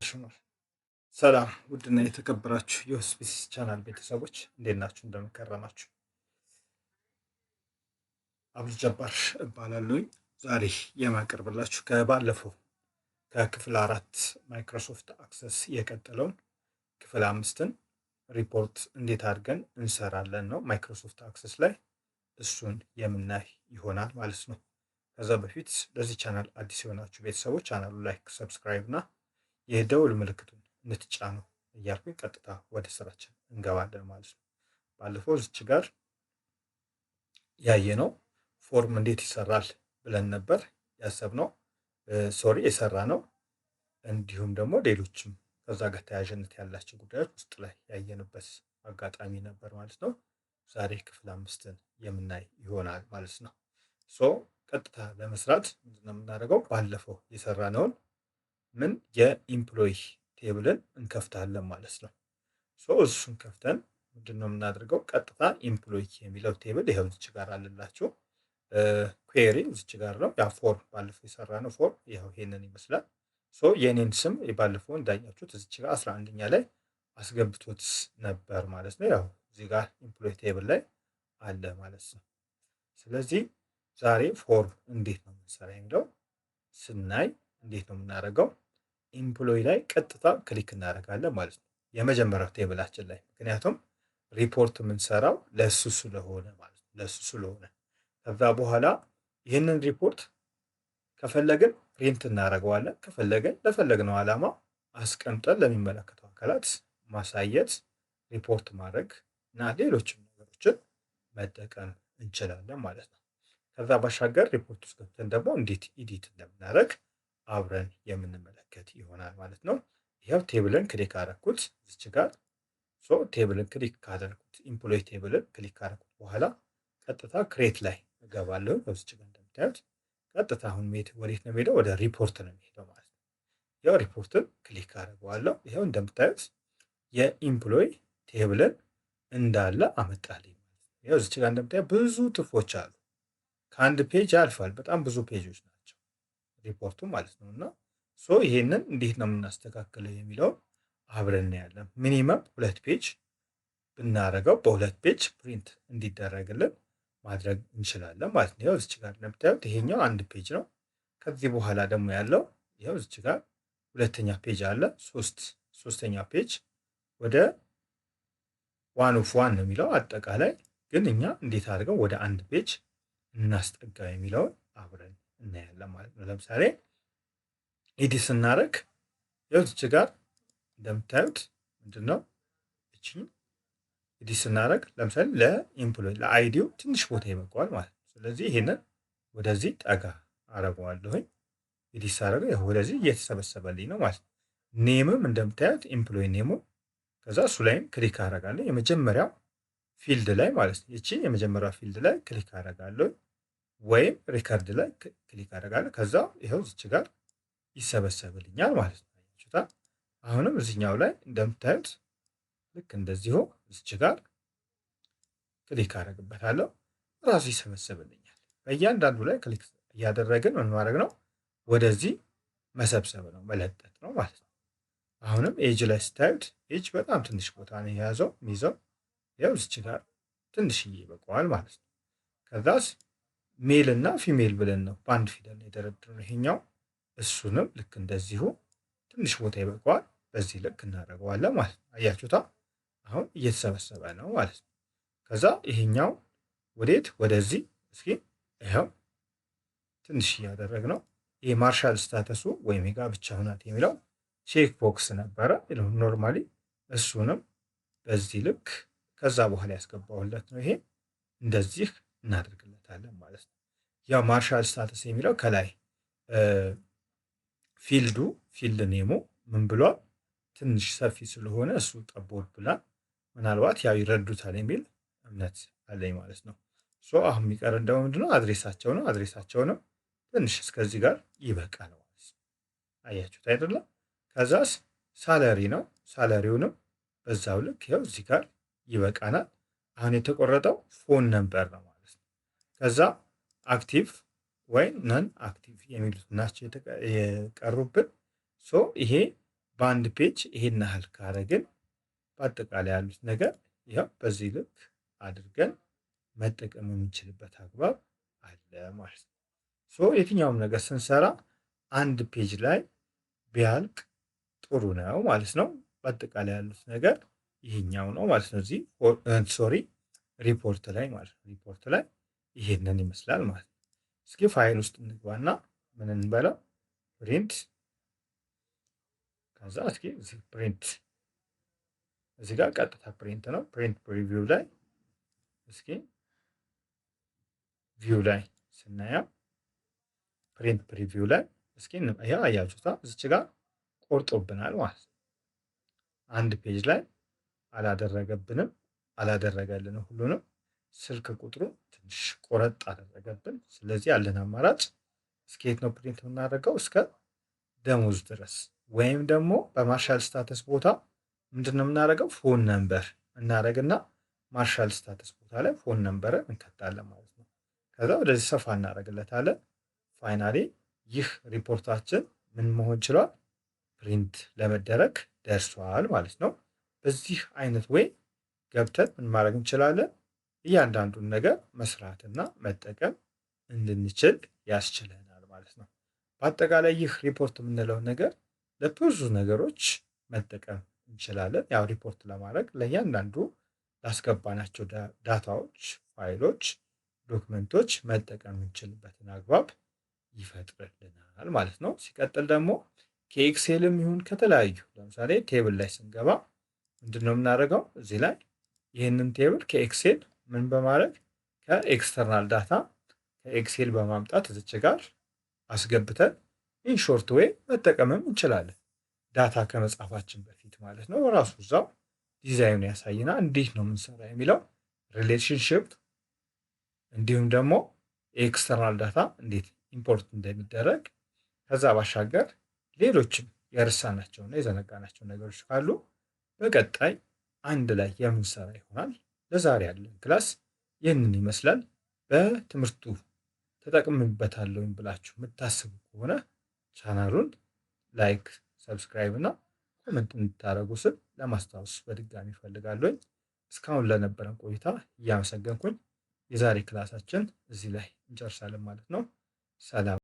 ሽኗል። ሰላም ውድና የተከበራችሁ የሆስፒስ ቻናል ቤተሰቦች እንዴት ናችሁ? እንደምከረማችሁ አብዱ ጀባር እባላለሁኝ። ዛሬ የማቀርብላችሁ ከባለፈው ከክፍል 4 ማይክሮሶፍት አክሰስ የቀጠለውን ክፍል 5ን ሪፖርት እንዴት አድርገን እንሰራለን ነው። ማይክሮሶፍት አክሰስ ላይ እሱን የምናይ ይሆናል ማለት ነው። ከዛ በፊት ለዚህ ቻናል አዲስ የሆናችሁ ቤተሰቦች ቻናሉ ላይክ፣ ሰብስክራይብ እና የደውል ምልክቱን እንድትጫኑ እያልኩኝ ቀጥታ ወደ ስራችን እንገባለን ማለት ነው። ባለፈው እዚች ጋር ያየነው ፎርም እንዴት ይሰራል ብለን ነበር ያሰብነው፣ የሰራ ነው። እንዲሁም ደግሞ ሌሎችም ከዛ ጋር ተያያዥነት ያላቸው ጉዳዮች ውስጥ ላይ ያየንበት አጋጣሚ ነበር ማለት ነው። ዛሬ ክፍል 5ን የምናይ ይሆናል ማለት ነው። ቀጥታ ለመስራት ምንድነው የምናደርገው? ባለፈው የሰራነውን ምን የኢምፕሎይ ቴብልን እንከፍታለን ማለት ነው። እሱን ከፍተን ምንድነው የምናደርገው? ቀጥታ ኢምፕሎይ የሚለው ቴብል ይኸው እዚች ጋር አለላችሁ። ኩዌሪ እዚች ጋር ነው። ያ ፎርም ባለፈው የሰራነው ፎርም ይኸው ይሄንን ይመስላል። የኔን ስም ባለፈው እንዳያችሁት እዚች ጋር 11ኛ ላይ አስገብቶት ነበር ማለት ነው። ያው እዚህ ጋር ኢምፕሎይ ቴብል ላይ አለ ማለት ነው። ስለዚህ ዛሬ ፎርም እንዴት ነው የምንሰራ የሚለው ስናይ እንዴት ነው የምናደርገው? ኢምፕሎይ ላይ ቀጥታ ክሊክ እናደርጋለን ማለት ነው፣ የመጀመሪያው ቴብላችን ላይ። ምክንያቱም ሪፖርት የምንሰራው ለሱ ስለሆነ ማለት ነው፣ ለሱ ስለሆነ። ከዛ በኋላ ይህንን ሪፖርት ከፈለግን ፕሪንት እናደርገዋለን፣ ከፈለግን ለፈለግነው ዓላማ አስቀምጠን ለሚመለከተው አካላት ማሳየት፣ ሪፖርት ማድረግ እና ሌሎችም ነገሮችን መጠቀም እንችላለን ማለት ነው። ከዛ ባሻገር ሪፖርት ውስጥ ገብተን ደግሞ እንዴት ኢዲት እንደምናደርግ አብረን የምንመለከት ይሆናል ማለት ነው። ይኸው ቴብልን ክሊክ አደረኩት እዚች ጋር። ቴብልን ክሊክ ካደረኩት ኢምፕሎይ ቴብልን ክሊክ ካደረኩት በኋላ ቀጥታ ክሬት ላይ እገባለሁ። በዚች ጋር እንደምታዩት ቀጥታ አሁን ወዴት ነው የሚሄደው? ወደ ሪፖርት ነው የሚሄደው ማለት ነው። ያው ሪፖርትን ክሊክ አደርገዋለሁ። ይኸው እንደምታዩት የኢምፕሎይ ቴብልን እንዳለ አመጣልኝ ማለት ነው። ያው እዚች ጋር እንደምታዩት ብዙ ትርፎች አሉ። ከአንድ ፔጅ ያልፋል። በጣም ብዙ ፔጆች ናቸው ሪፖርቱ ማለት ነው። እና ይሄንን እንዴት ነው የምናስተካክለው የሚለውን አብረን እናያለን። ሚኒመም 2 ፔጅ ብናደርገው በ2 ፔጅ ፕሪንት እንዲደረግልን ማድረግ እንችላለን ማለት ነው። ያው እዚች ጋር እንደምታዩት ይሄኛው 1 ፔጅ ነው። ከዚህ በኋላ ደግሞ ያለው ያው እዚች ጋር ሁለተኛ ፔጅ አለ። ሶስተኛ ፔጅ ወደ 1 ኦፍ 1 ነው የሚለው አጠቃላይ። ግን እኛ እንዴት አድርገው ወደ 1 ፔጅ እናስጠጋ የሚለውን አብረን እናያለን ማለት ነው። ለምሳሌ ኤዲት ስናደርግ ያው እዚች ጋር እንደምታዩት ምንድነው እቺ ኤዲት ስናደርግ ለምሳሌ ለኢምፕሎይ ለአይዲው ትንሽ ቦታ ይበቃዋል ማለት ነው። ስለዚህ ይሄንን ወደዚህ ጠጋ አረገዋለሁኝ። ኤዲት ሳደርገው ያው ወደዚህ እየተሰበሰበልኝ ነው ማለት ነው። ኔምም እንደምታዩት ኢምፕሎይ ኔሙ፣ ከዛ እሱ ላይም ክሊክ አደርጋለሁ የመጀመሪያው ፊልድ ላይ ማለት ነው። እቺ የመጀመሪያው ፊልድ ላይ ክሊክ አደርጋለሁ ወይም ሪከርድ ላይ ክሊክ አደርጋለሁ። ከዛ ይኸው እዚች ጋር ይሰበሰብልኛል ማለት ነው። አይታችሁታል። አሁንም እዚህኛው ላይ እንደምታዩት ልክ እንደዚሁ እዚች ጋር ክሊክ አደርግበታለሁ፣ ራሱ ይሰበሰብልኛል። በእያንዳንዱ ላይ ክሊክ እያደረግን ምን ማድረግ ነው? ወደዚህ መሰብሰብ ነው፣ መለጠጥ ነው ማለት ነው። አሁንም ኤጅ ላይ ስታዩት ኤጅ በጣም ትንሽ ቦታ ነው የያዘው የሚይዘው። ያው እዚች ጋር ትንሽዬ ይበቃዋል ማለት ነው። ከዛስ ሜል እና ፊሜል ብለን ነው በአንድ ፊደል ነው የደረደርነው ይሄኛው። እሱንም ልክ እንደዚሁ ትንሽ ቦታ ይበቃዋል፣ በዚህ ልክ እናደርገዋለን ማለት ነው። አያችሁታ? አሁን እየተሰበሰበ ነው ማለት ነው። ከዛ ይሄኛው ወዴት? ወደዚህ። እስኪ ይኸው ትንሽ እያደረግነው ይሄ ማርሻል ስታተሱ ወይም የጋብቻ ሁናት የሚለው ቼክ ቦክስ ነበረ ኖርማሊ፣ እሱንም በዚህ ልክ ከዛ በኋላ ያስገባውለት ነው። ይሄ እንደዚህ እናደርግለታለን ማለት ነው። ያው ማርሻል ስታተስ የሚለው ከላይ ፊልድ ኔሙ ምን ብሏል? ትንሽ ሰፊ ስለሆነ እሱ ጠቦት ብላል። ምናልባት ያው ይረዱታል የሚል እምነት አለኝ ማለት ነው። አሁን የሚቀረን ደግሞ ምንድነው? አድሬሳቸው ነው። አድሬሳቸውንም ትንሽ እስከዚህ ጋር ይበቃል ማለት ነው። አያችሁት አይደለም? ከዛስ ሳለሪ ነው። ሳለሪውንም በዛው ልክ ያው እዚህ ጋር ይበቃናል። አሁን የተቆረጠው ፎን ነምበር ነው ማለት ነው። ከዛ አክቲቭ ወይ ነን አክቲቭ የሚሉት ናቸው የቀሩብን። ይሄ በአንድ ፔጅ ይሄን ያህል ካረግን በአጠቃላይ ያሉት ነገር ያው በዚህ ልክ አድርገን መጠቀም የምንችልበት አግባብ አለ ማለት ነው። የትኛውም ነገር ስንሰራ አንድ ፔጅ ላይ ቢያልቅ ጥሩ ነው ማለት ነው። በአጠቃላይ ያሉት ነገር ይሄኛው ነው ማለት ነው። እዚህ ሪፖርት ላይ ማለት ነው። ሪፖርት ላይ ይሄንን ይመስላል ማለት ነው። እስኪ ፋይል ውስጥ እንግባና ምን እንበለው ፕሪንት፣ ከዛ እስኪ ፕሪንት እዚህ ጋር ቀጥታ ፕሪንት ነው። ፕሪንት ፕሪቪው ላይ እስኪ ቪው ላይ ስናየው ፕሪንት ፕሪቪው ላይ እስኪ አያችሁታ እዚች ጋር ቆርጦብናል ማለት ነው። አንድ ፔጅ ላይ አላደረገብንም፣ አላደረገልንም ሁሉንም። ስልክ ቁጥሩ ትንሽ ቆረጥ አደረገብን። ስለዚህ ያለን አማራጭ እስከ የት ነው ፕሪንት የምናደርገው? እስከ ደሞዝ ድረስ፣ ወይም ደግሞ በማርሻል ስታተስ ቦታ ምንድነው የምናደርገው? ፎን ነምበር እናደርግና ማርሻል ስታተስ ቦታ ላይ ፎን ነምበርን እንከታለን ማለት ነው። ከዛ ወደዚህ ሰፋ እናደርግለታለን። ፋይናሊ ይህ ሪፖርታችን ምን መሆን ችሏል? ፕሪንት ለመደረግ ደርሷል ማለት ነው። በዚህ አይነት ወይ ገብተን ምን ማድረግ እንችላለን? እያንዳንዱን ነገር መስራትና መጠቀም እንድንችል ያስችለናል ማለት ነው። በአጠቃላይ ይህ ሪፖርት የምንለውን ነገር ለብዙ ነገሮች መጠቀም እንችላለን። ያው ሪፖርት ለማድረግ ለእያንዳንዱ ላስገባናቸው ዳታዎች፣ ፋይሎች፣ ዶክመንቶች መጠቀም የምንችልበትን አግባብ ይፈጥርልናል ማለት ነው። ሲቀጥል ደግሞ ከኤክሴልም ይሁን ከተለያዩ ለምሳሌ ቴብል ላይ ስንገባ ምንድነው የምናደርገው? እዚህ ላይ ይህንን ቴብል ከኤክሴል ምን በማድረግ ከኤክስተርናል ዳታ ከኤክሴል በማምጣት እዚች ጋር አስገብተን ኢንሾርት ዌይ መጠቀምም እንችላለን። ዳታ ከመጻፋችን በፊት ማለት ነው። ራሱ እዛው ዲዛይኑ ያሳይና እንዴት ነው የምንሰራ የሚለው ሪሌሽንሽፕ፣ እንዲሁም ደግሞ ኤክስተርናል ዳታ እንዴት ኢምፖርት እንደሚደረግ፣ ከዛ ባሻገር ሌሎችም የረሳናቸውና የዘነጋናቸው ነገሮች ካሉ በቀጣይ አንድ ላይ የምንሰራ ይሆናል። ለዛሬ ያለን ክላስ ይህንን ይመስላል። በትምህርቱ ተጠቅምበታለሁ ብላችሁ የምታስቡ ከሆነ ቻናሉን ላይክ፣ ሰብስክራይብ እና ኮመንት እንድታደርጉ ስል ለማስታወስ በድጋሚ እፈልጋለሁ። እስካሁን ለነበረን ቆይታ እያመሰገንኩኝ የዛሬ ክላሳችን እዚህ ላይ እንጨርሳለን ማለት ነው። ሰላም።